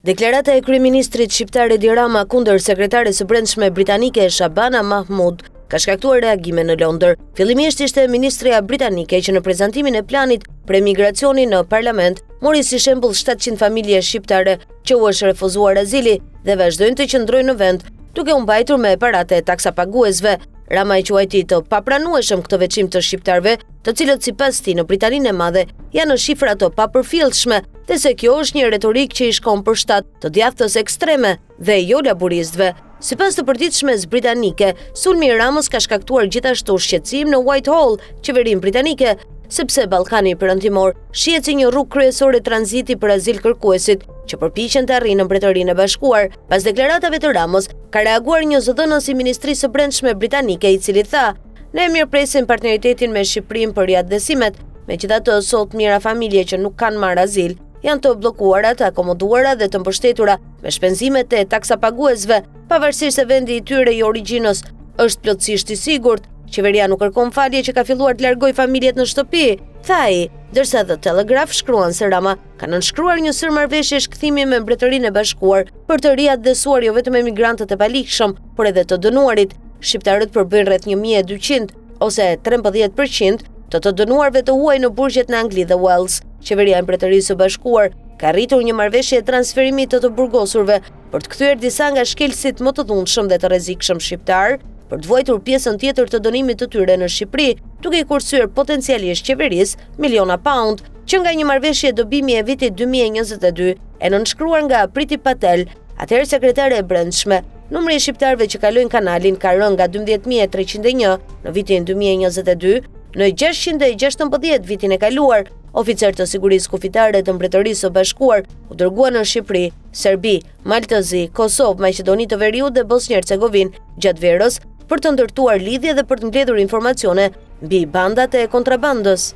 Deklarata e kryeministrit shqiptar Edi Rama kundër sekretares së brendshme britanike Shabana Mahmood ka shkaktuar reagime në Londër. Fillimisht ishte ministria britanike që në prezantimin e planit për emigracionin në parlament mori si shembull 700 familje shqiptare që u është refuzuar azili dhe vazhdojnë të qëndrojnë në vend, duke u mbajtur me paratë e taksapaguesve. Rama i quajti të papranueshëm këtë veçim të shqiptarëve, të cilët sipas tij në Britaninë e Madhe janë në shifra të papërfillshme, dhe se kjo është një retorik që i shkon për shtat të djathtës ekstreme dhe jo laburistëve. Sipas të përditshmes britanike, sulmi i Ramës ka shkaktuar gjithashtu shqetësim në Whitehall, qeverinë britanike, sepse Ballkani Perëndimor shihet si një rrugë kryesore tranziti për azil kërkuesit që përpiqen të arrijnë në Mbretërinë e Bashkuar. Pas deklaratave të Ramës, ka reaguar një zëdhënës i Ministrisë së Brendshme britanike, i cili tha: "Ne mirëpresim partneritetin me Shqipërinë për riadhesimet, megjithatë sot mijëra familje që nuk kanë marrë azil janë të bllokuara, të akomoduara dhe të mbështetura me shpenzimet e taksapaguesve, pavarësisht se vendi i tyre i origjinës është plotësisht i sigurt. Qeveria nuk kërkon falje që ka filluar të largojë familjet në shtëpi", tha ai, ndërsa The Telegraph shkruan se Rama ka nënshkruar një sër marrëveshjesh kthimi me Mbretërinë e Bashkuar për të riadhesuar jo vetëm emigrantët e paligjshëm, por edhe të dënuarit. Shqiptarët përbëjnë rreth 1200 ose 13% të dënuarve të huaj në burgjet në Angli dhe Wales. Qeveria e Mbretërisë së Bashkuar ka arritur një marrëveshje transferimi të burgosurve për të kthyer disa nga shkelësit më të dhunshëm dhe të rrezikshëm shqiptar, për të vuajtur pjesën tjetër të dënimit të tyre në Shqipëri, duke i kursyer potencialisht qeverisë miliona pound, që nga një marrëveshje dobimi e vitit 2022 e nënshkruar nga Priti Patel, atëherë sekretare e brendshme. Numri i shqiptarëve që kalojnë kanalin ka rënë nga 12.301 në vitin 2022 në 616 vitin e kaluar. Oficer të sigurisë kufitare të Mbretërisë së Bashkuar u dërguan në Shqipëri, Serbi, Maltëzi, Kosovë, Maqedoni të Veriut dhe Bosnjë-Hercegovinë gjatë verës për të ndërtuar lidhje dhe për të mbledhur informacione mbi bandat e kontrabandës.